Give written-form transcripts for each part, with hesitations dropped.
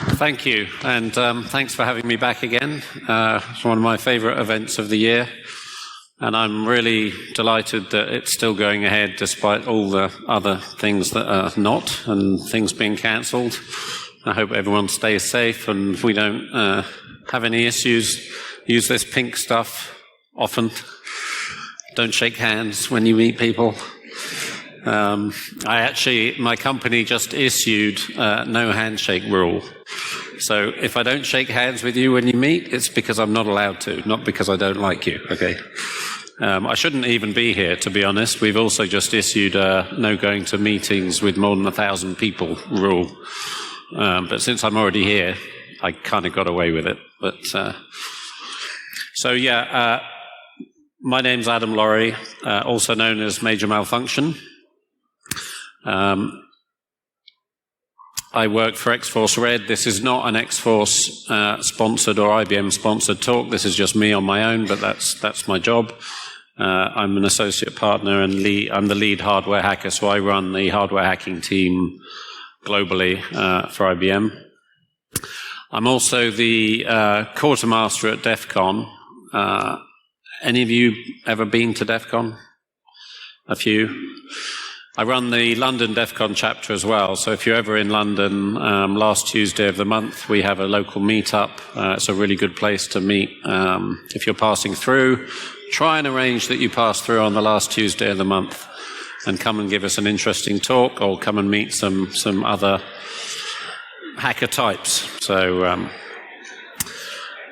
Thank you, and thanks for having me back again. It's one of my favourite events of the year, and I'm really delighted that it's still going ahead despite all the other things that are not, and things being cancelled. I hope everyone stays safe, and if we don't have any issues, use this pink stuff often. Don't shake hands when you meet people. My company just issued no handshake rule. So if I don't shake hands with you when you meet, it's because I'm not allowed to, not because I don't like you, okay? I shouldn't even be here, to be honest. We've also just issued a no going to meetings with more than 1,000 people rule. But since I'm already here, I kind of got away with it. But my name's Adam Laurie, also known as Major Malfunction. I work for X-Force Red. This is not an X-Force sponsored or IBM sponsored talk. This is just me on my own, but that's my job. I'm an associate partner and I'm the lead hardware hacker, so I run the hardware hacking team globally for IBM. I'm also the quartermaster at DEF CON. Any of you ever been to DEF CON? A few? I run the London DEF CON chapter as well, so if you're ever in London, last Tuesday of the month, we have a local meetup. It's a really good place to meet. If you're passing through, try and arrange that you pass through on the last Tuesday of the month and come and give us an interesting talk, or come and meet some other hacker types. So,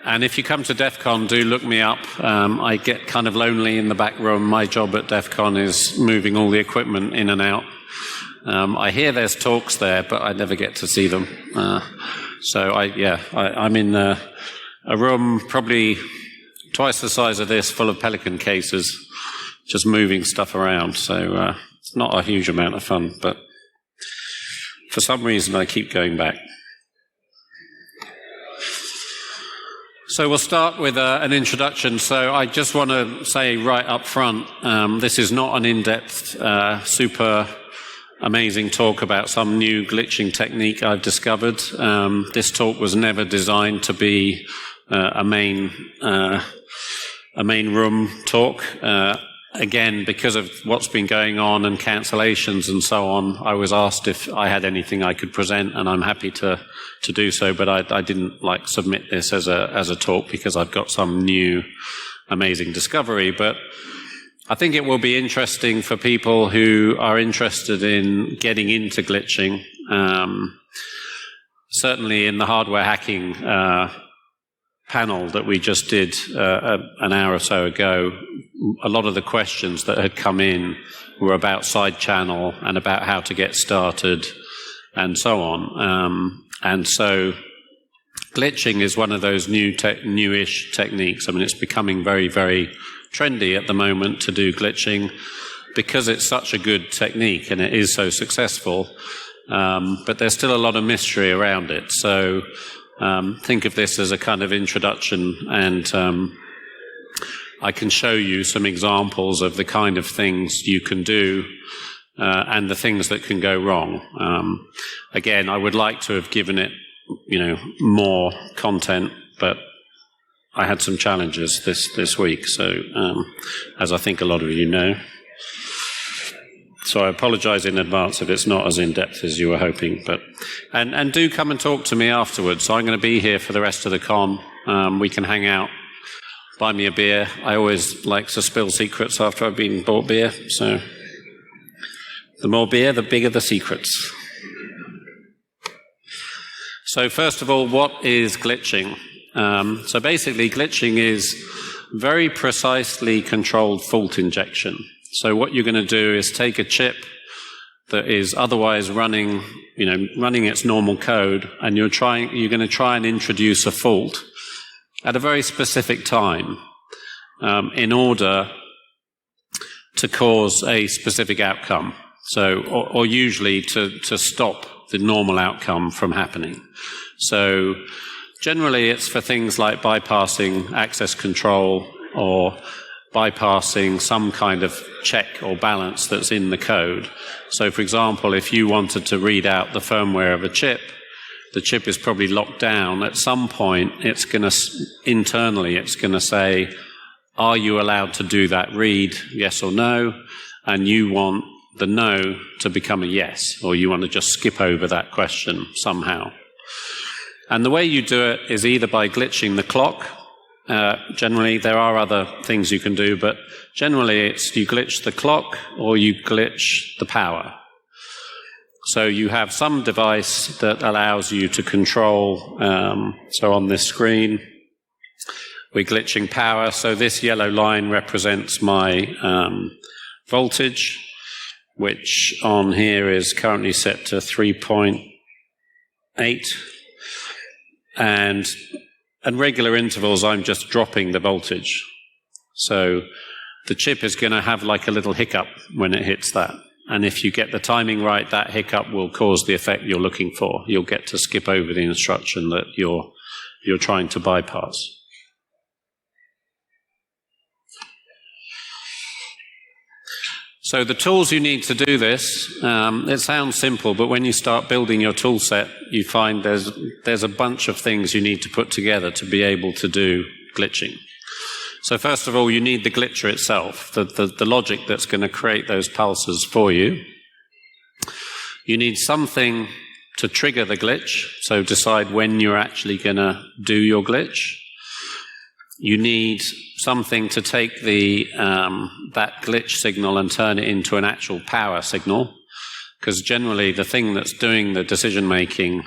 and if you come to DEF CON, do look me up. I get kind of lonely in the back room. My job at DEF CON is moving all the equipment in and out. I hear there's talks there, but I never get to see them. I'm in a room probably twice the size of this, full of Pelican cases, just moving stuff around. So it's not a huge amount of fun, but for some reason I keep going back. So we'll start with an introduction. So I just want to say right up front, this is not an in-depth, super amazing talk about some new glitching technique I've discovered. This talk was never designed to be a main room talk. Again, because of what's been going on and cancellations and so on, I was asked if I had anything I could present, and I'm happy to do so, but I didn't submit this as a talk because I've got some new amazing discovery. But I think it will be interesting for people who are interested in getting into glitching. Certainly in the hardware hacking panel that we just did an hour or so ago, a lot of the questions that had come in were about side channel and about how to get started and so on. And so glitching is one of those newish techniques. I mean, it's becoming very, very trendy at the moment to do glitching because it's such a good technique and it is so successful. But there's still a lot of mystery around it. So think of this as a kind of introduction, and I can show you some examples of the kind of things you can do and the things that can go wrong. Again, I would like to have given it, more content, but I had some challenges this week, so as I think a lot of you know. So I apologize in advance if it's not as in-depth as you were hoping. But and do come and talk to me afterwards. So I'm going to be here for the rest of the con. We can hang out, buy me a beer. I always like to spill secrets after I've been bought beer. So the more beer, the bigger the secrets. So first of all, what is glitching? So basically, glitching is very precisely controlled fault injection. So what you're going to do is take a chip that is otherwise running its normal code, and you're going to try and introduce a fault at a very specific time in order to cause a specific outcome. So, or usually to stop the normal outcome from happening. So generally it's for things like bypassing access control or bypassing some kind of check or balance that's in the code. So for example, if you wanted to read out the firmware of a chip, the chip is probably locked down, at some point it's going to, internally, it's going to say, are you allowed to do that read, yes or no? And you want the no to become a yes, or you want to just skip over that question somehow. And the way you do it is either by glitching the clock. Generally, there are other things you can do, but generally it's you glitch the clock or you glitch the power. So you have some device that allows you to control, so on this screen, we're glitching power. So this yellow line represents my voltage, which on here is currently set to 3.8. And at regular intervals, I'm just dropping the voltage. So the chip is going to have like a little hiccup when it hits that. And if you get the timing right, that hiccup will cause the effect you're looking for. You'll get to skip over the instruction that you're trying to bypass. So the tools you need to do this, it sounds simple, but when you start building your tool set, you find there's a bunch of things you need to put together to be able to do glitching. So first of all, you need the glitcher itself, the logic that's going to create those pulses for you. You need something to trigger the glitch, so decide when you're actually going to do your glitch. You need something to take that glitch signal and turn it into an actual power signal, because generally the thing that's doing the decision making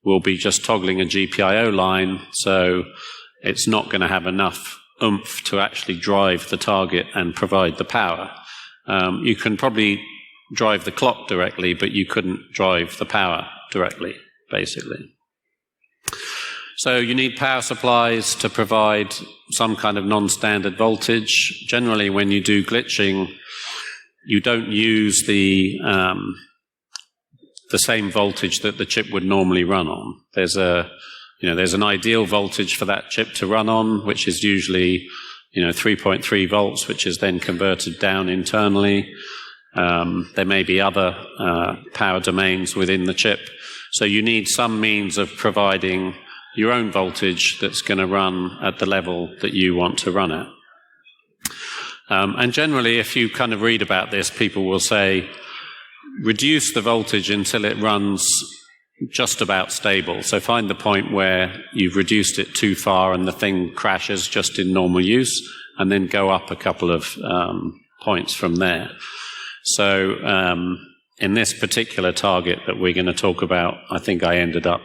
will be just toggling a GPIO line, so it's not going to have enough oomph to actually drive the target and provide the power. You can probably drive the clock directly, but you couldn't drive the power directly, basically. So you need power supplies to provide some kind of non-standard voltage. Generally, when you do glitching, you don't use the same voltage that the chip would normally run on. There's an ideal voltage for that chip to run on, which is usually 3.3 volts, which is then converted down internally. There may be other power domains within the chip. So you need some means of providing your own voltage that's going to run at the level that you want to run at. And generally, if you kind of read about this, people will say, reduce the voltage until it runs just about stable. So find the point where you've reduced it too far and the thing crashes just in normal use, and then go up a couple of points from there. So in this particular target that we're going to talk about, I think I ended up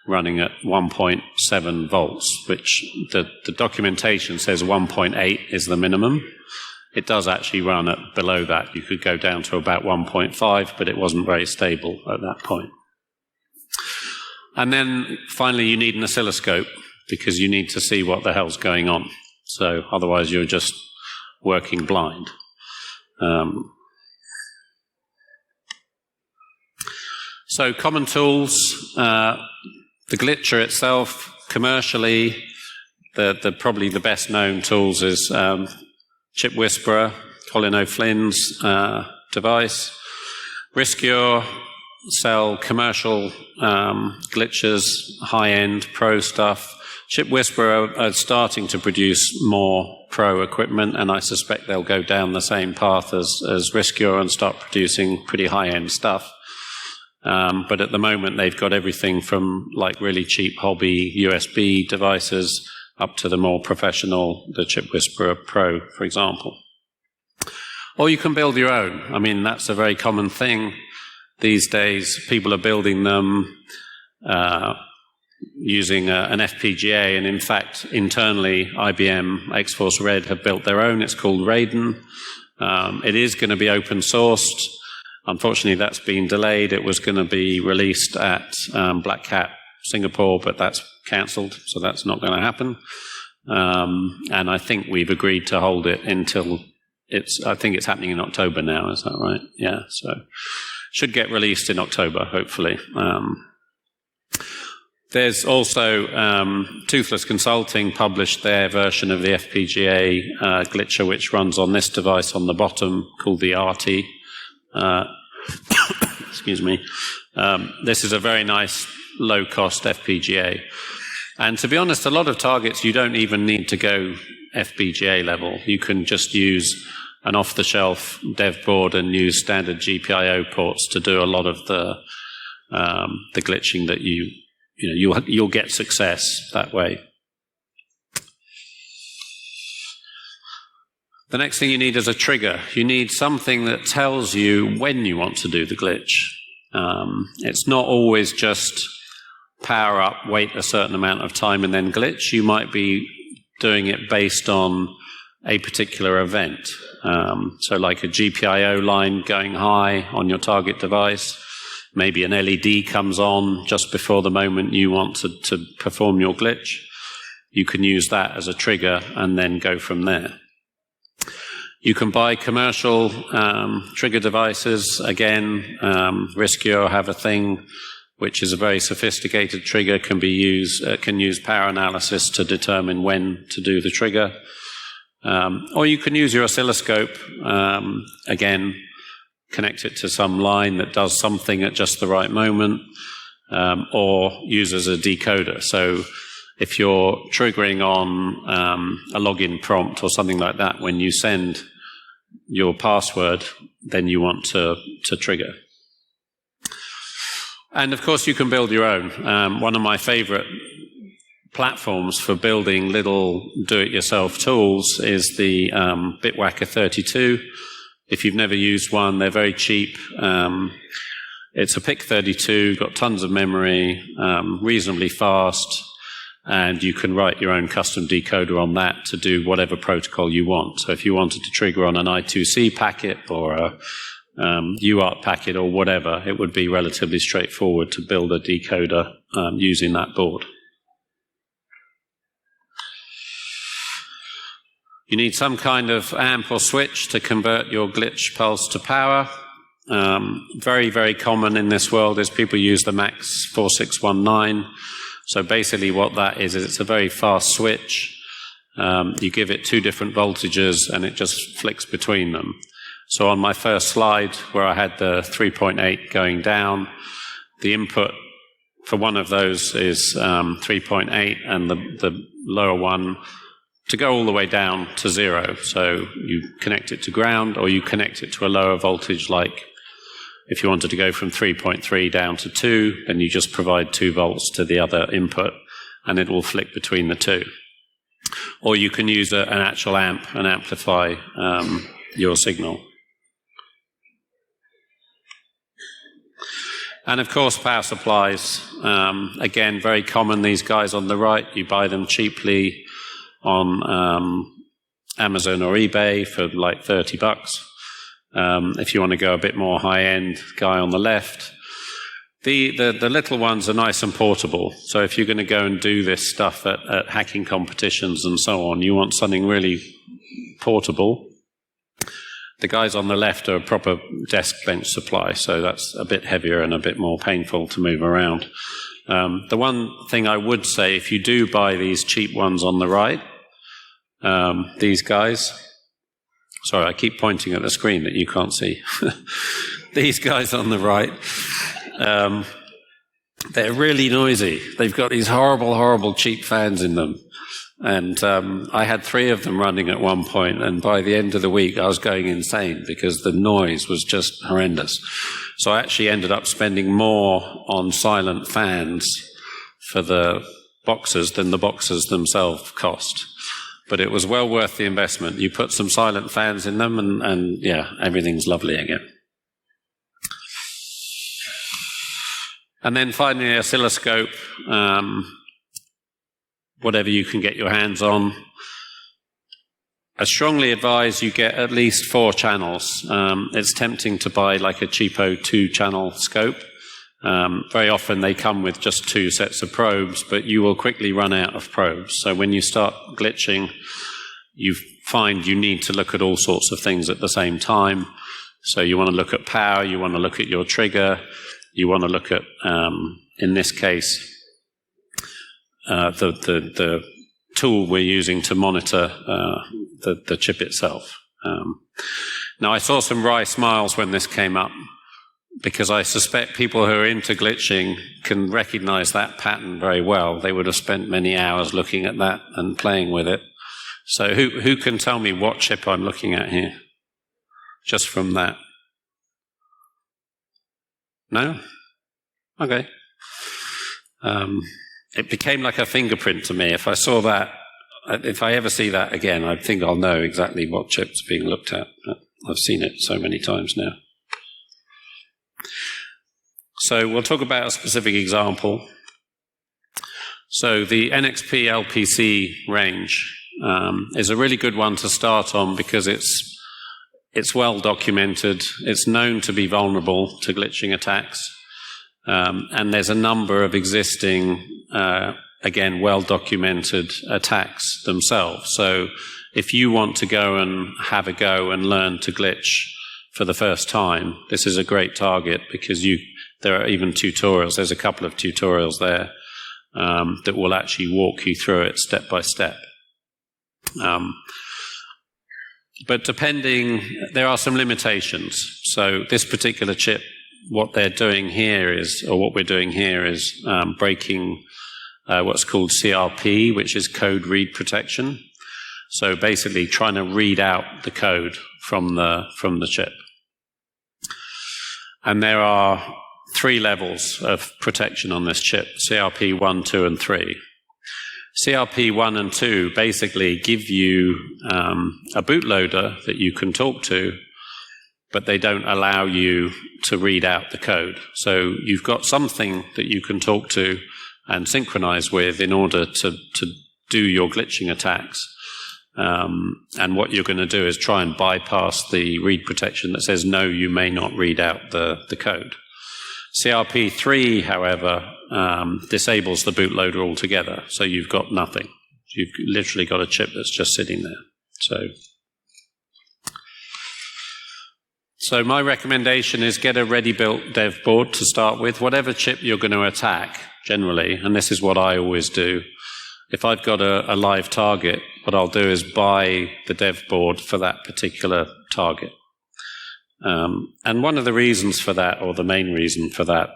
running at 1.7 volts, which the documentation says 1.8 is the minimum. It does actually run at below that. You could go down to about 1.5, but it wasn't very stable at that point. And then finally, you need an oscilloscope, because you need to see what the hell's going on. So otherwise, you're just working blind. So common tools, the glitcher itself, commercially, probably the best known tools is Chip Whisperer, Colin O'Flynn's device. Riscure sell commercial glitchers, high-end pro stuff. Chip Whisperer are starting to produce more pro equipment, and I suspect they'll go down the same path as Riscure and start producing pretty high-end stuff. But at the moment, they've got everything from like really cheap hobby USB devices up to the more professional, the Chip Whisperer Pro, for example. Or you can build your own. I mean, that's a very common thing these days. People are building them using an FPGA, and in fact, internally, IBM X-Force Red have built their own. It's called Raiden. It is going to be open sourced. Unfortunately, that's been delayed. It was going to be released at Black Hat Singapore, but that's cancelled, so that's not going to happen. And I think we've agreed to hold it until I think it's happening in October now, is that right? Yeah, so should get released in October, hopefully. There's also Toothless Consulting published their version of the FPGA glitcher, which runs on this device on the bottom, called the RT. Excuse me. This is a very nice low-cost FPGA. And to be honest, a lot of targets you don't even need to go FPGA level. You can just use an off-the-shelf dev board and use standard GPIO ports to do a lot of the glitching that you'll get success that way. The next thing you need is a trigger. You need something that tells you when you want to do the glitch. It's not always just power up, wait a certain amount of time, and then glitch. You might be doing it based on a particular event. So like a GPIO line going high on your target device. Maybe an LED comes on just before the moment you want to perform your glitch. You can use that as a trigger and then go from there. You can buy commercial trigger devices. Again, Riscure have a thing which is a very sophisticated trigger, can use power analysis to determine when to do the trigger. Or you can use your oscilloscope, again, connect it to some line that does something at just the right moment, or use as a decoder. So if you're triggering on a login prompt or something like that, when you send your password, then you want to trigger. And of course, you can build your own. One of my favorite platforms for building little do-it-yourself tools is the Bitwhacker 32. If you've never used one, they're very cheap. It's a PIC32, got tons of memory, reasonably fast, and you can write your own custom decoder on that to do whatever protocol you want. So if you wanted to trigger on an I2C packet or a UART packet or whatever, it would be relatively straightforward to build a decoder using that board. You need some kind of amp or switch to convert your glitch pulse to power. Very, very common in this world is people use the MAX 4619. So basically what that is it's a very fast switch. You give it two different voltages and it just flicks between them. So on my first slide where I had the 3.8 going down, the input for one of those is 3.8 and the lower one to go all the way down to 0. So you connect it to ground or you connect it to a lower voltage, like if you wanted to go from 3.3 down to 2, then you just provide 2 volts to the other input and it will flick between the two. Or you can use an actual amp and amplify your signal. And of course, power supplies. Again, very common, these guys on the right. You buy them cheaply on Amazon or eBay for like $30. If you want to go a bit more high-end, guy on the left. The little ones are nice and portable. So if you're going to go and do this stuff at hacking competitions and so on, you want something really portable. The guys on the left are a proper desk bench supply, so that's a bit heavier and a bit more painful to move around. The one thing I would say, if you do buy these cheap ones on the right, these guys, sorry, I keep pointing at the screen that you can't see. These guys on the right, they're really noisy. They've got these horrible, horrible cheap fans in them. And I had 3 of them running at one point, and by the end of the week I was going insane because the noise was just horrendous. So I actually ended up spending more on silent fans for the boxes than the boxes themselves cost. But it was well worth the investment. You put some silent fans in them and yeah, everything's lovely again. And then finally, oscilloscope. Whatever you can get your hands on. I strongly advise you get at least 4 channels. It's tempting to buy like a cheapo 2-channel scope. Very often they come with just 2 sets of probes, but you will quickly run out of probes. So when you start glitching, you find you need to look at all sorts of things at the same time. So you want to look at power, you want to look at your trigger, you want to look at, in this case, the tool we're using to monitor the chip itself. Now, I saw some wry smiles when this came up, because I suspect people who are into glitching can recognize that pattern very well. They would have spent many hours looking at that and playing with it. So who can tell me what chip I'm looking at here? Just from that. No? Okay. It became like a fingerprint to me. If I saw that, if I ever see that again, I think I'll know exactly what chip's being looked at. I've seen it so many times now. So we'll talk about a specific example. So the NXP LPC range is a really good one to start on because it's well documented. It's known to be vulnerable to glitching attacks. And there's a number of existing, again, well-documented attacks themselves. So if you want to go and have a go and learn to glitch for the first time, this is a great target because there are even tutorials. There's a couple of tutorials there that will actually walk you through it step by step. But there are some limitations. So this particular chip, what they're doing here is, or what we're doing here is breaking what's called CRP, which is code read protection. So basically trying to read out the code from the chip. And there are 3 levels of protection on this chip, CRP 1, 2, and 3. CRP 1 and 2 basically give you a bootloader that you can talk to, but they don't allow you to read out the code. So you've got something that you can talk to and synchronize with in order to do your glitching attacks. And what you're going to do is try and bypass the read protection that says, no, you may not read out the code. CRP3, however, disables the bootloader altogether, so you've got nothing. You've literally got a chip that's just sitting there. So my recommendation is get a ready-built dev board to start with, whatever chip you're going to attack, generally, and this is what I always do. If I've got a live target, what I'll do is buy the dev board for that particular target. And one of the reasons for that, or the main reason for that,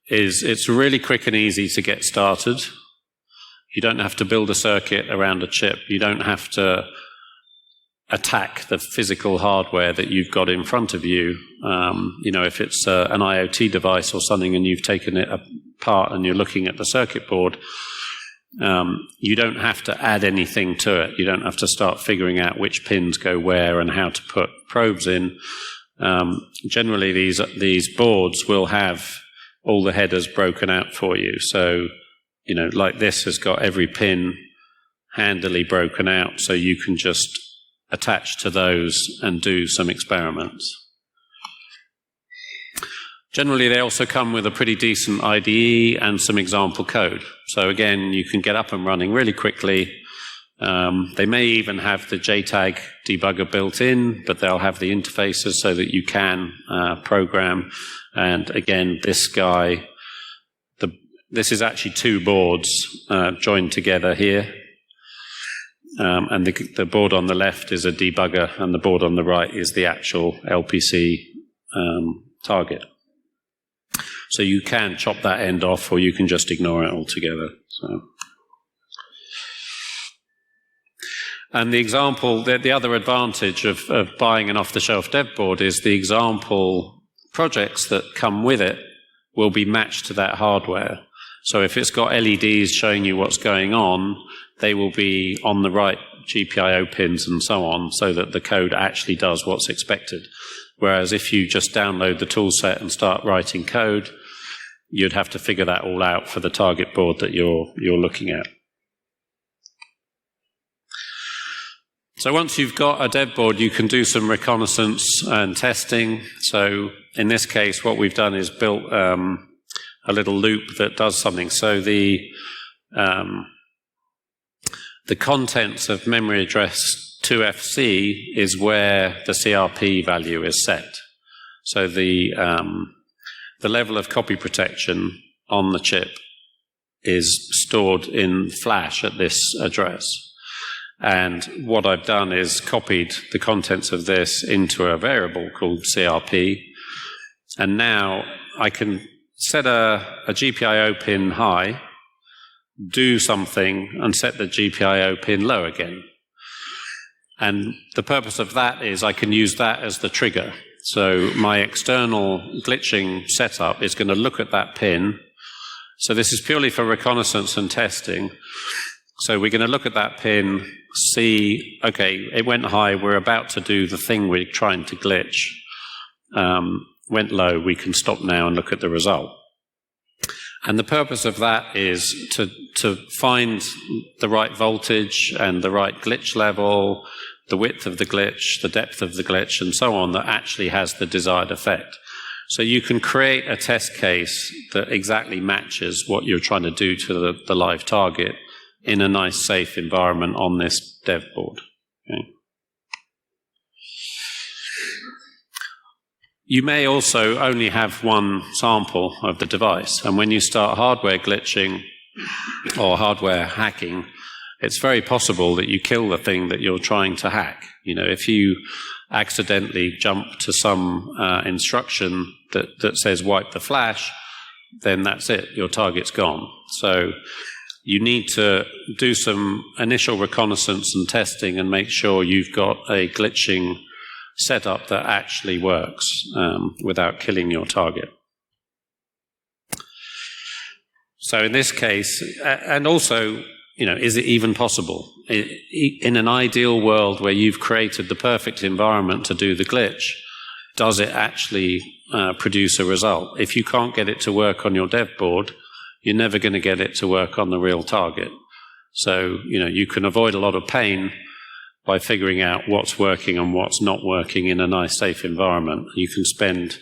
is it's really quick and easy to get started. You don't have to build a circuit around a chip. You don't have to attack the physical hardware that you've got in front of you. If it's an IoT device or something and you've taken it apart and you're looking at the circuit board, you don't have to add anything to it. You don't have to start figuring out which pins go where and how to put probes in. Generally, these boards will have all the headers broken out for you. So, like this has got every pin handily broken out, so you can just attach to those and do some experiments. Generally, they also come with a pretty decent IDE and some example code. So again, you can get up and running really quickly. They may even have the JTAG debugger built in, but they'll have the interfaces so that you can program. And again, this guy, this is actually 2 boards joined together here. And the board on the left is a debugger, and the board on the right is the actual LPC target. So you can chop that end off, or you can just ignore it altogether. And the example, the other advantage of buying an off-the-shelf dev board is the example projects that come with it will be matched to that hardware. So if it's got LEDs showing you what's going on, they will be on the right GPIO pins and so on, so that the code actually does what's expected. Whereas if you just download the tool set and start writing code, you'd have to figure that all out for the target board that you're looking at. So once you've got a dev board, you can do some reconnaissance and testing. So in this case, what we've done is built a little loop that does something. So the contents of memory address 2FC is where the CRP value is set. So the level of copy protection on the chip is stored in flash at this address. And what I've done is copied the contents of this into a variable called CRP, And now I can set a GPIO pin high, do something, and set the GPIO pin low again. And the purpose of that is I can use that as the trigger. So my external glitching setup is going to look at that pin. So this is purely for reconnaissance and testing. So we're going to look at that pin, see, okay, it went high, we're about to do the thing we're trying to glitch. Went low, we can stop now and look at the result. And the purpose of that is to find the right voltage and the right glitch level, the width of the glitch, the depth of the glitch, and so on, that actually has the desired effect. So you can create a test case that exactly matches what you're trying to do to the live target in a nice, safe environment on this dev board. Okay. You may also only have one sample of the device, and when you start hardware glitching or hardware hacking, it's very possible that you kill the thing that you're trying to hack. You know, if you accidentally jump to some instruction that says wipe the flash, then that's it, your target's gone. So you need to do some initial reconnaissance and testing and make sure you've got a glitching setup that actually works without killing your target. So in this case, and also, you know, is it even possible? In an ideal world where you've created the perfect environment to do the glitch, does it actually produce a result? If you can't get it to work on your dev board, you're never going to get it to work on the real target. So, you know, you can avoid a lot of pain by figuring out what's working and what's not working in a nice, safe environment. You can spend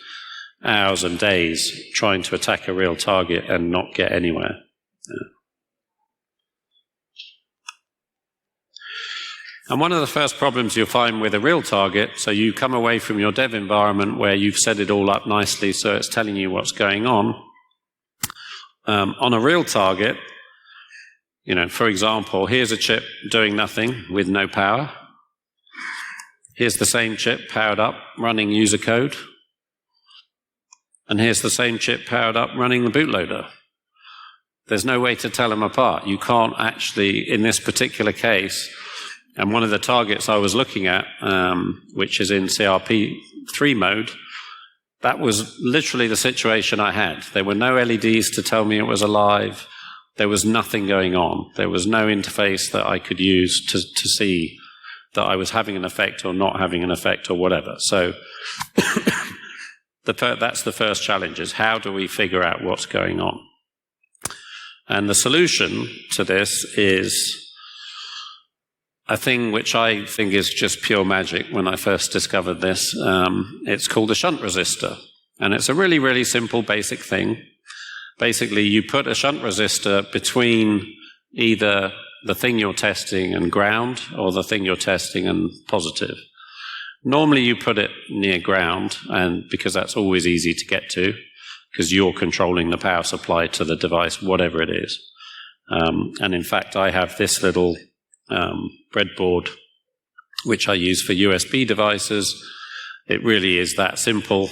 hours and days trying to attack a real target and not get anywhere. Yeah. And one of the first problems you'll find with a real target, so you come away from your dev environment where you've set it all up nicely so it's telling you what's going on. On a real target, you know, for example, here's a chip doing nothing with no power. Here's the same chip powered up, running user code. And here's the same chip powered up, running the bootloader. There's no way to tell them apart. You can't actually, in this particular case, and one of the targets I was looking at, which is in CRP3 mode, that was literally the situation I had. There were no LEDs to tell me it was alive. There was nothing going on. There was no interface that I could use to see that I was having an effect or not having an effect or whatever. So that's the first challenge, is how do we figure out what's going on? And the solution to this is a thing which I think is just pure magic when I first discovered this. It's called a shunt resistor. And it's a really, really simple, basic thing. Basically, you put a shunt resistor between either the thing you're testing and ground or the thing you're testing and positive. Normally, you put it near ground, and because that's always easy to get to, because you're controlling the power supply to the device, whatever it is. And in fact, I have this little breadboard, which I use for USB devices. It really is that simple.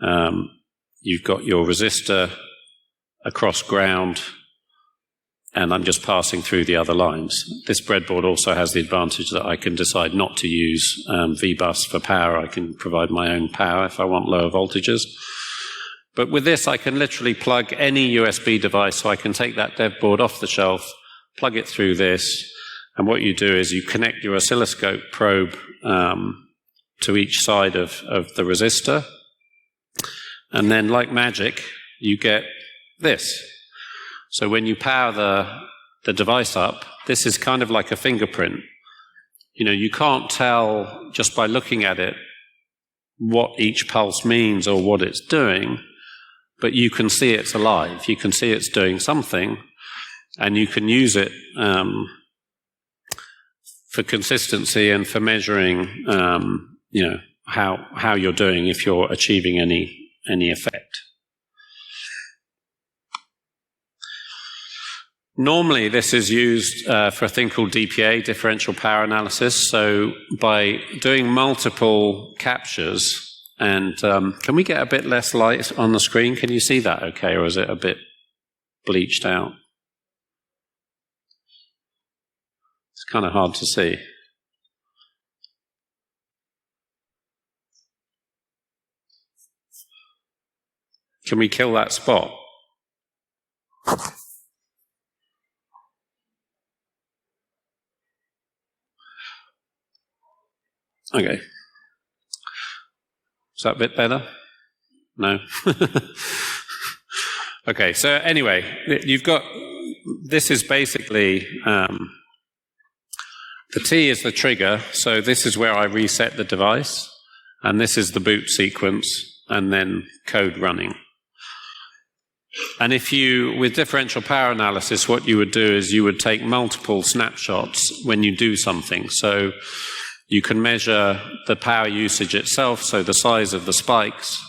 You've got your resistor across ground, and I'm just passing through the other lines. This breadboard also has the advantage that I can decide not to use VBus for power. I can provide my own power if I want lower voltages. But with this, I can literally plug any USB device, so I can take that dev board off the shelf, plug it through this, and what you do is you connect your oscilloscope probe to each side of the resistor, and then, like magic, you get this. So when you power the device up, this is kind of like a fingerprint. You know, you can't tell just by looking at it what each pulse means or what it's doing, but you can see it's alive. You can see it's doing something, and you can use it for consistency and for measuring, you know, how you're doing, if you're achieving any effect. Normally, this is used for a thing called DPA, differential power analysis. So by doing multiple captures And can we get a bit less light on the screen? Can you see that okay, or is it a bit bleached out? It's kind of hard to see. Can we kill that spot? Okay. Is that a bit better? No? Okay, so anyway, you've got, this is basically, the T is the trigger, so this is where I reset the device, and this is the boot sequence, and then code running. And if you, with differential power analysis, what you would do is you would take multiple snapshots when you do something. So you can measure the power usage itself, so the size of the spikes,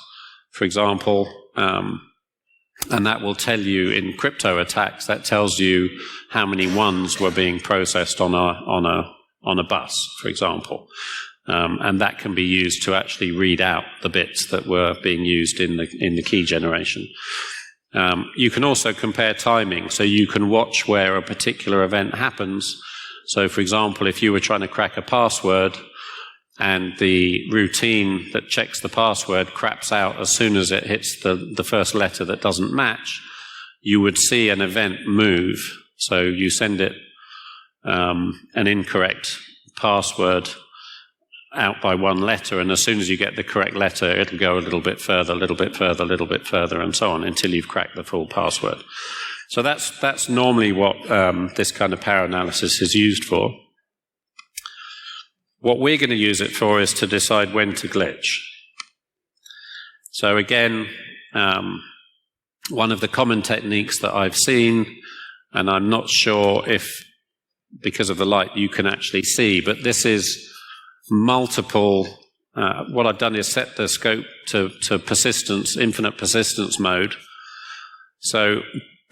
for example, and that will tell you in crypto attacks, that tells you how many ones were being processed on a bus, for example. And that can be used to actually read out the bits that were being used in the key generation. You can also compare timing, so you can watch where a particular event happens. So, for example, if you were trying to crack a password and the routine that checks the password craps out as soon as it hits the first letter that doesn't match, you would see an event move. So you send it an incorrect password out by one letter, and as soon as you get the correct letter, it'll go a little bit further, a little bit further, a little bit further, and so on until you've cracked the full password. So that's normally what this kind of power analysis is used for. What we're going to use it for is to decide when to glitch. So again, one of the common techniques that I've seen, and I'm not sure if, because of the light, you can actually see, but this is multiple. What I've done is set the scope to persistence, infinite persistence mode. So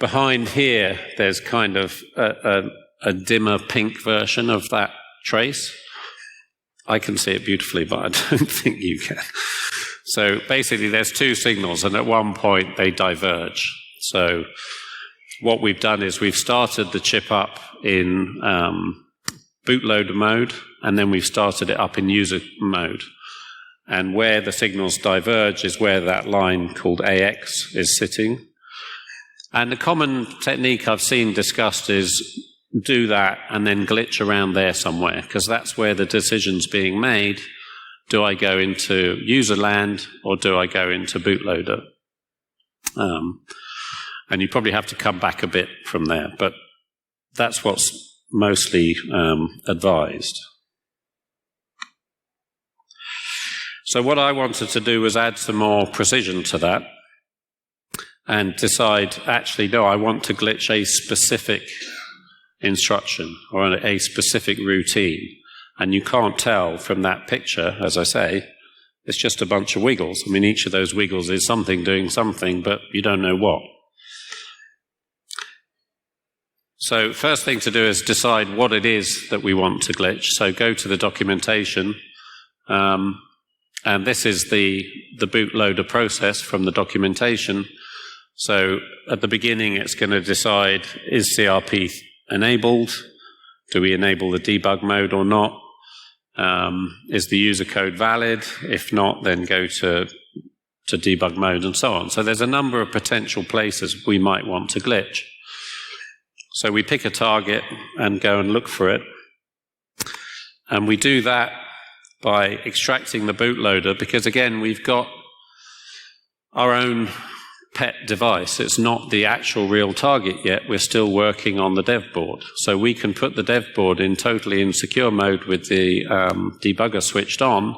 behind here, there's kind of a dimmer pink version of that trace. I can see it beautifully, but I don't think you can. So basically, there's two signals, and at one point, they diverge. So what we've done is we've started the chip up in bootloader mode, and then we've started it up in user mode. And where the signals diverge is where that line called AX is sitting. And the common technique I've seen discussed is do that and then glitch around there somewhere, because that's where the decision's being made. Do I go into user land or do I go into bootloader? And you probably have to come back a bit from there, but that's what's mostly advised. So what I wanted to do was add some more precision to that and decide, actually, no, I want to glitch a specific instruction or a specific routine. And you can't tell from that picture, as I say, it's just a bunch of wiggles. I mean, each of those wiggles is something doing something, but you don't know what. So first thing to do is decide what it is that we want to glitch. So go to the documentation, and this is the bootloader process from the documentation. So at the beginning, it's going to decide, is CRP enabled? Do we enable the debug mode or not? Is the user code valid? If not, then go to debug mode and so on. So there's a number of potential places we might want to glitch. So we pick a target and go and look for it. And we do that by extracting the bootloader, because again, we've got our own pet device. It's not the actual real target yet. We're still working on the dev board. So we can put the dev board in totally insecure mode with the debugger switched on.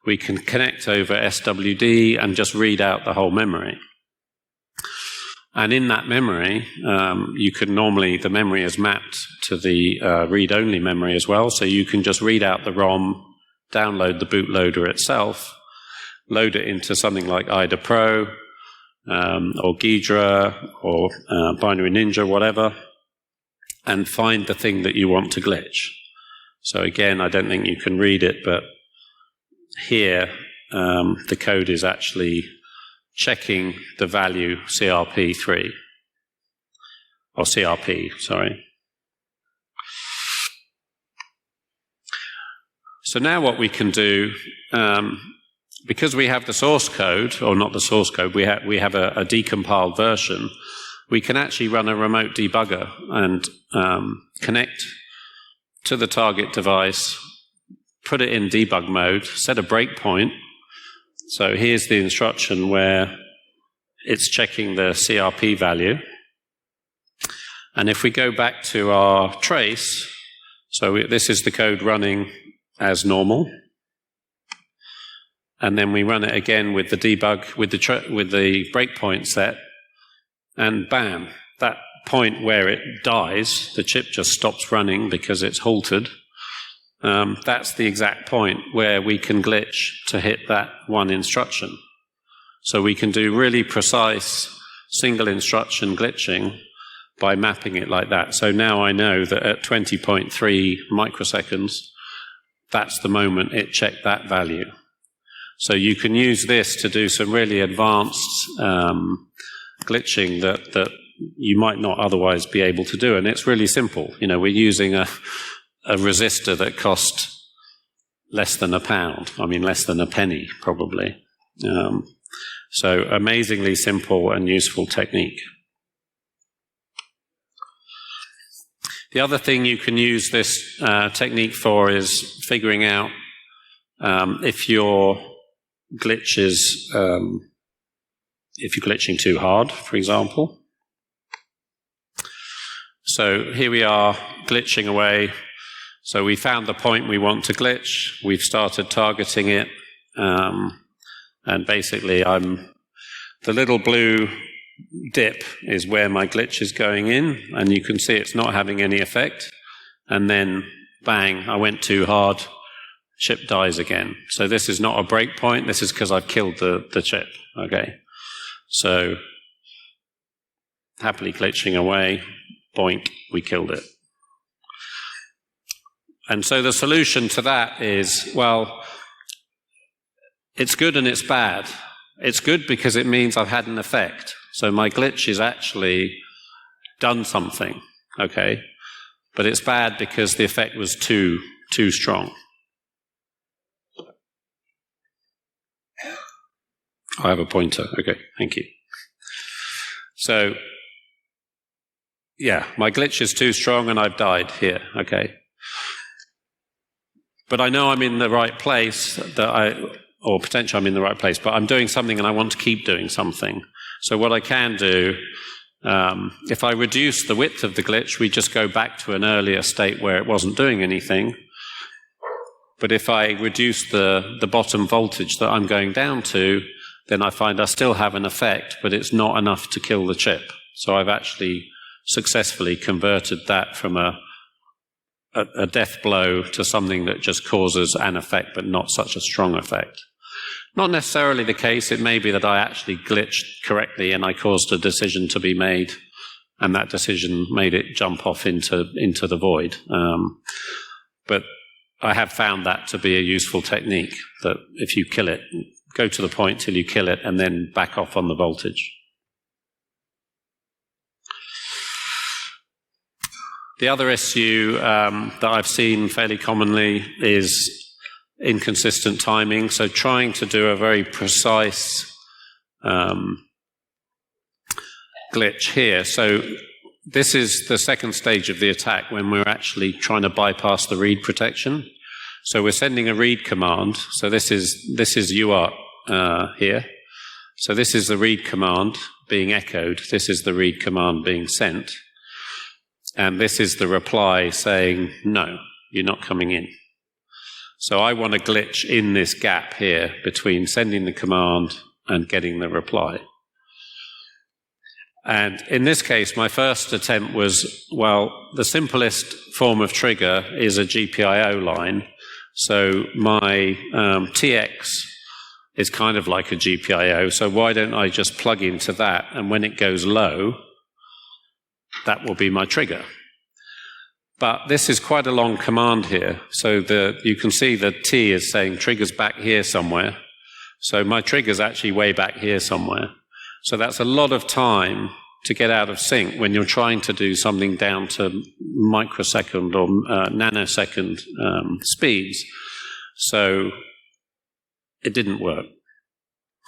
We can connect over SWD and just read out the whole memory. And in that memory, you can normally, the memory is mapped to the read-only memory as well, so you can just read out the ROM, download the bootloader itself, load it into something like IDA Pro, or Ghidra, or Binary Ninja, whatever, and find the thing that you want to glitch. So again, I don't think you can read it, but here the code is actually checking the value CRP3, or CRP, sorry. So now what we can do, because we have the source code, or not the source code, we have a decompiled version, we can actually run a remote debugger and connect to the target device, put it in debug mode, set a breakpoint. So here's the instruction where it's checking the CRP value. And if we go back to our trace, so this is the code running as normal. And then we run it again with the debug, with the breakpoint set, and bam, that point where it dies, the chip just stops running because it's halted. That's the exact point where we can glitch to hit that one instruction. So we can do really precise single instruction glitching by mapping it like that. So now I know that at 20.3 microseconds, that's the moment it checked that value. So you can use this to do some really advanced glitching that you might not otherwise be able to do. And it's really simple. You know, we're using a resistor that cost less than £1. I mean, less than a penny, probably. So amazingly simple and useful technique. The other thing you can use this technique for is figuring out if your glitch is, if you're glitching too hard, for example. So here we are glitching away. So we found the point we want to glitch. We've started targeting it. And basically, the little blue dip is where my glitch is going in. And you can see it's not having any effect. And then, bang, I went too hard. Chip dies again. So this is not a breakpoint. This is because I've killed the chip. Okay. So happily glitching away. Boink, we killed it. And so the solution to that is, well, it's good and it's bad. It's good because it means I've had an effect. So my glitch is actually done something, okay? But it's bad because the effect was too strong. I have a pointer. Okay, thank you. So, yeah, my glitch is too strong and I've died here, okay? But I know I'm in the right place, or potentially I'm in the right place, but I'm doing something and I want to keep doing something. So what I can do, if I reduce the width of the glitch, we just go back to an earlier state where it wasn't doing anything. But if I reduce the bottom voltage that I'm going down to, then I find I still have an effect, but it's not enough to kill the chip. So I've actually successfully converted that from a death blow to something that just causes an effect, but not such a strong effect. Not necessarily the case. It may be that I actually glitched correctly and I caused a decision to be made, and that decision made it jump off into the void. But I have found that to be a useful technique, that if you kill it, go to the point till you kill it and then back off on the voltage. The other issue that I've seen fairly commonly is inconsistent timing. So trying to do a very precise glitch here. So this is the second stage of the attack when we're actually trying to bypass the read protection. So we're sending a read command. So this is UART here. So this is the read command being echoed. This is the read command being sent. And this is the reply saying, no, you're not coming in. So I want to glitch in this gap here between sending the command and getting the reply. And in this case, my first attempt was, well, the simplest form of trigger is a GPIO line. So my TX is kind of like a GPIO. So why don't I just plug into that? And when it goes low, that will be my trigger. But this is quite a long command here. So you can see the T is saying trigger's back here somewhere. So my trigger's actually way back here somewhere. So that's a lot of time to get out of sync when you're trying to do something down to microsecond or nanosecond speeds. So it didn't work.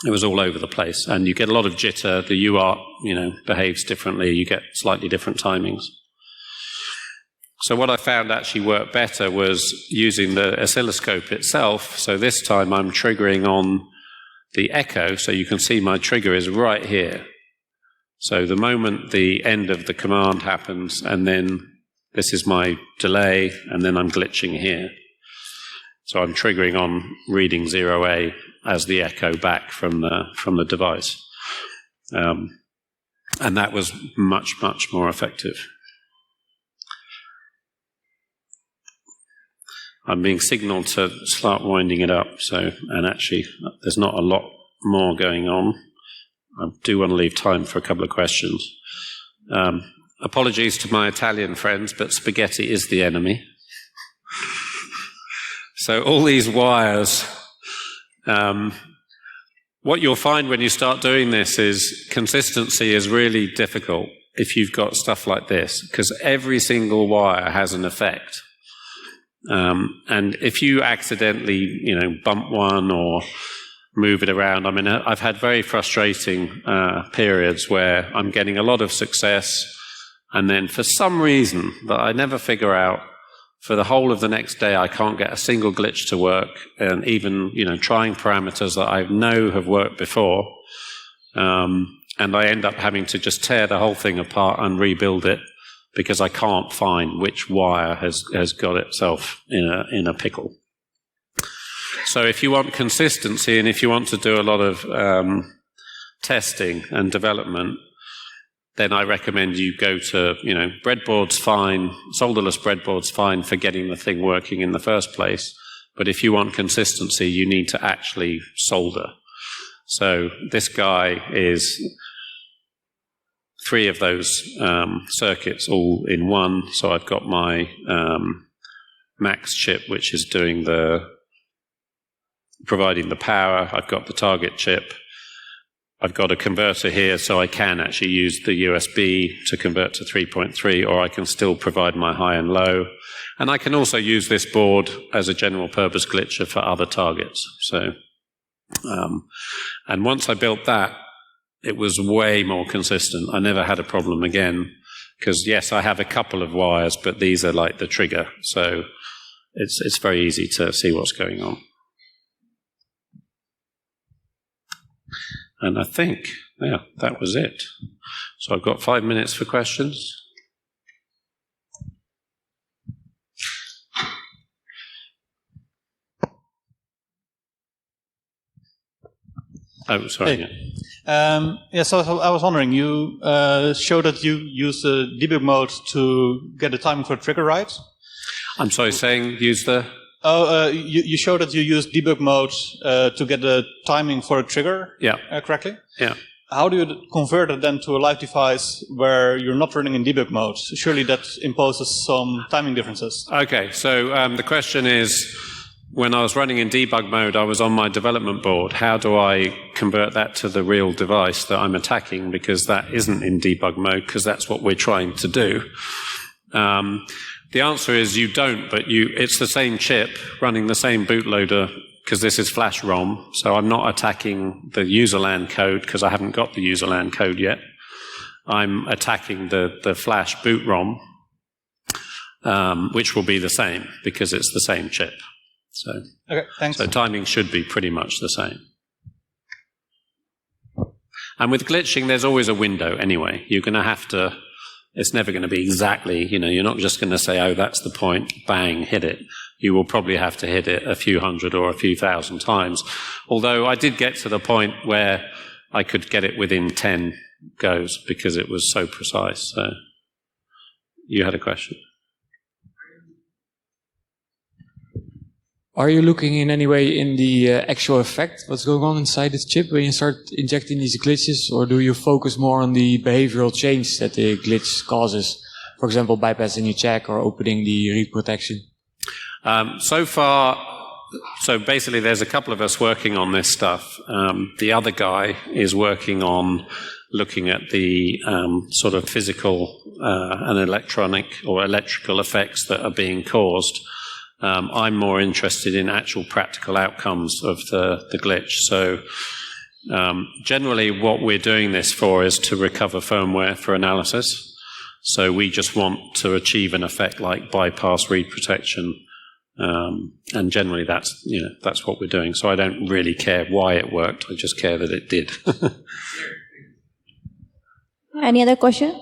It was all over the place, and you get a lot of jitter. The UART, behaves differently. You get slightly different timings. So what I found actually worked better was using the oscilloscope itself. So this time I'm triggering on the echo, so you can see my trigger is right here. So the moment the end of the command happens, and then this is my delay, and then I'm glitching here. So I'm triggering on reading 0A as the echo back from the device. And that was much, much more effective. I'm being signaled to start winding it up, and actually there's not a lot more going on. I do want to leave time for a couple of questions. Apologies to my Italian friends, but spaghetti is the enemy. So all these wires, what you'll find when you start doing this is consistency is really difficult if you've got stuff like this, because every single wire has an effect. And if you accidentally, bump one or move it around, I mean, I've had very frustrating periods where I'm getting a lot of success, and then for some reason that I never figure out, for the whole of the next day, I can't get a single glitch to work, and even, trying parameters that I know have worked before, and I end up having to just tear the whole thing apart and rebuild it, because I can't find which wire has got itself in a pickle. So if you want consistency, and if you want to do a lot of testing and development, then I recommend you go to, breadboard's fine, solderless breadboard's fine for getting the thing working in the first place. But if you want consistency, you need to actually solder. So this guy is 3 of those circuits all in one. So I've got my max chip, which is providing the power. I've got the target chip. I've got a converter here, so I can actually use the USB to convert to 3.3, or I can still provide my high and low. And I can also use this board as a general purpose glitcher for other targets. So, and once I built that, it was way more consistent. I never had a problem again, because yes, I have a couple of wires, but these are like the trigger. So it's very easy to see what's going on. And I think, yeah, that was it. So I've got 5 minutes for questions. Oh, sorry. Hey. So I was wondering, you showed that you use the debug mode to get the timing for the trigger right. I'm sorry, use the... you showed that you use debug mode to get the timing for a trigger correctly. Yeah. How do you convert it then to a live device where you're not running in debug mode? Surely that imposes some timing differences. Okay, so the question is, when I was running in debug mode, I was on my development board. How do I convert that to the real device that I'm attacking? Because that isn't in debug mode, because that's what we're trying to do. The answer is you don't, but it's the same chip running the same bootloader, because this is flash ROM, so I'm not attacking the userland code because I haven't got the userland code yet. I'm attacking the flash boot ROM, which will be the same because it's the same chip. So, okay, thanks. So timing should be pretty much the same. And with glitching, there's always a window anyway. You're going to have to... It's never going to be exactly, you're not just going to say, oh, that's the point, bang, hit it. You will probably have to hit it a few hundred or a few thousand times. Although I did get to the point where I could get it within 10 goes because it was so precise. So you had a question? Are you looking in any way in the actual effect, what's going on inside this chip when you start injecting these glitches, or do you focus more on the behavioral change that the glitch causes? For example, bypassing a check or opening the read protection? So far, so basically there's a couple of us working on this stuff. The other guy is working on looking at the sort of physical and electronic or electrical effects that are being caused. I'm more interested in actual practical outcomes of the glitch. So generally what we're doing this for is to recover firmware for analysis. So we just want to achieve an effect like bypass read protection. And generally that's what we're doing. So I don't really care why it worked. I just care that it did. Any other question?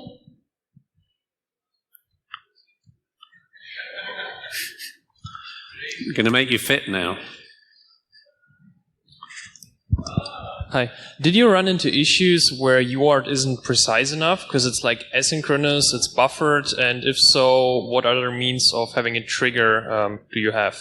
Going to make you fit now. Hi. Did you run into issues where UART isn't precise enough because it's like asynchronous, it's buffered, and if so, what other means of having a trigger do you have?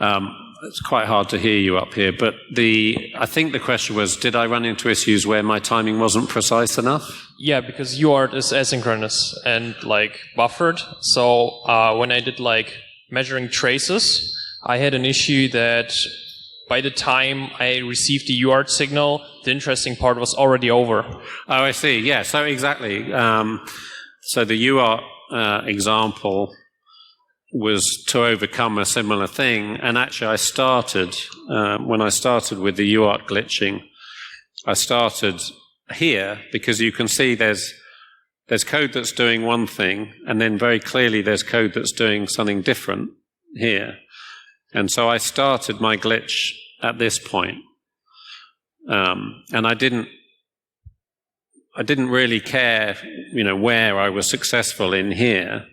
It's quite hard to hear you up here, but I think the question was, did I run into issues where my timing wasn't precise enough? Yeah, because UART is asynchronous and like buffered. So when I did like measuring traces, I had an issue that by the time I received the UART signal, the interesting part was already over. Oh, I see. Yeah, so exactly. So the UART example was to overcome a similar thing. And actually I started, when I started with the UART glitching, I started here because you can see there's code that's doing one thing, and then very clearly there's code that's doing something different here. And so I started my glitch at this point. And I didn't really care, where I was successful in here.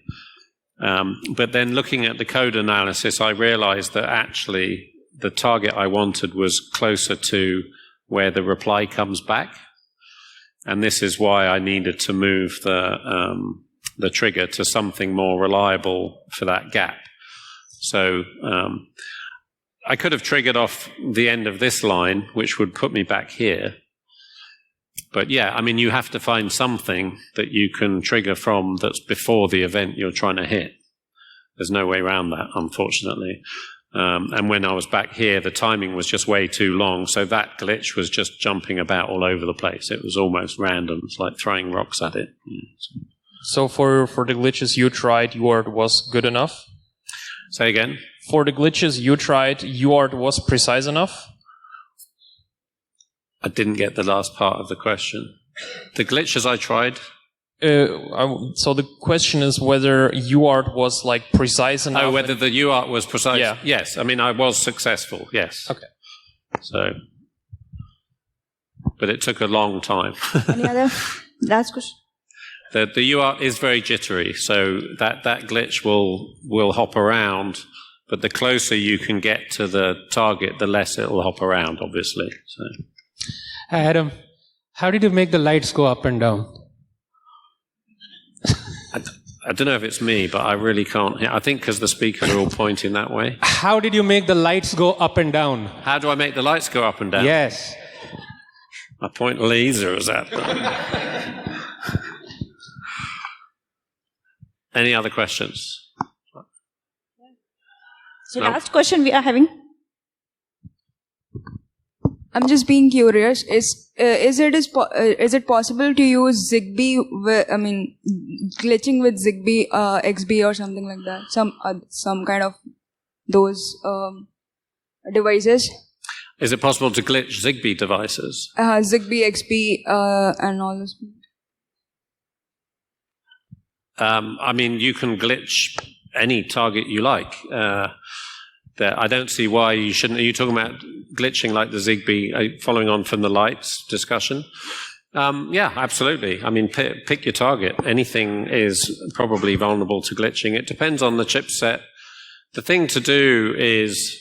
But then looking at the code analysis, I realized that actually the target I wanted was closer to where the reply comes back. And this is why I needed to move the trigger to something more reliable for that gap. So I could have triggered off the end of this line, which would put me back here. But yeah, I mean, you have to find something that you can trigger from that's before the event you're trying to hit. There's no way around that, unfortunately. And when I was back here, the timing was just way too long. So that glitch was just jumping about all over the place. It was almost random. It's like throwing rocks at it. So for the glitches you tried, UART was good enough? Say again? For the glitches you tried, UART was precise enough? I didn't get the last part of the question. The glitches I tried? So the question is whether UART was like precise enough. Oh, whether the UART was precise? Yeah. Yes. I mean, I was successful, yes. Okay. So, but it took a long time. Any other last question? The UART is very jittery, so that glitch will hop around, but the closer you can get to the target, the less it will hop around, obviously. So. Hi, Adam. How did you make the lights go up and down? I don't know if it's me, but I really can't hear. I think because the speakers are all pointing that way. How did you make the lights go up and down? How do I make the lights go up and down? Yes. I point lasers at them. Any other questions? So last question we are having. I'm just being curious. Is it possible to use Zigbee? Glitching with Zigbee XB or something like that. Some kind of those devices. Is it possible to glitch Zigbee devices? Zigbee XB and all this. I mean, you can glitch any target you like. I don't see why you shouldn't. Are you talking about glitching like the Zigbee, following on from the lights discussion? Yeah, absolutely. I mean, pick your target. Anything is probably vulnerable to glitching. It depends on the chipset. The thing to do is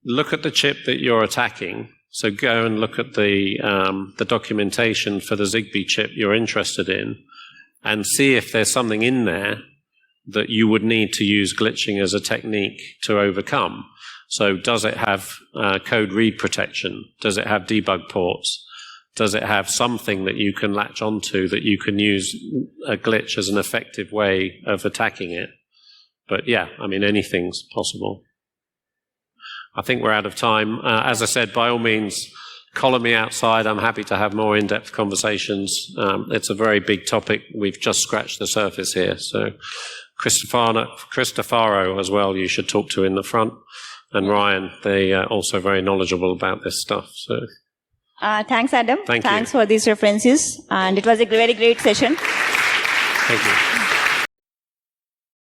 look at the chip that you're attacking. So go and look at the documentation for the Zigbee chip you're interested in, and see if there's something in there that you would need to use glitching as a technique to overcome. So does it have code read protection? Does it have debug ports? Does it have something that you can latch onto that you can use a glitch as an effective way of attacking it? But yeah, I mean, anything's possible. I think we're out of time. As I said, by all means, collar me outside. I'm happy to have more in-depth conversations. It's a very big topic. We've just scratched the surface here. So Cristofaro as well, you should talk to in the front. And Ryan, they are also very knowledgeable about this stuff. So, thanks, Adam. Thanks for these references. And it was a very great session. Thank you.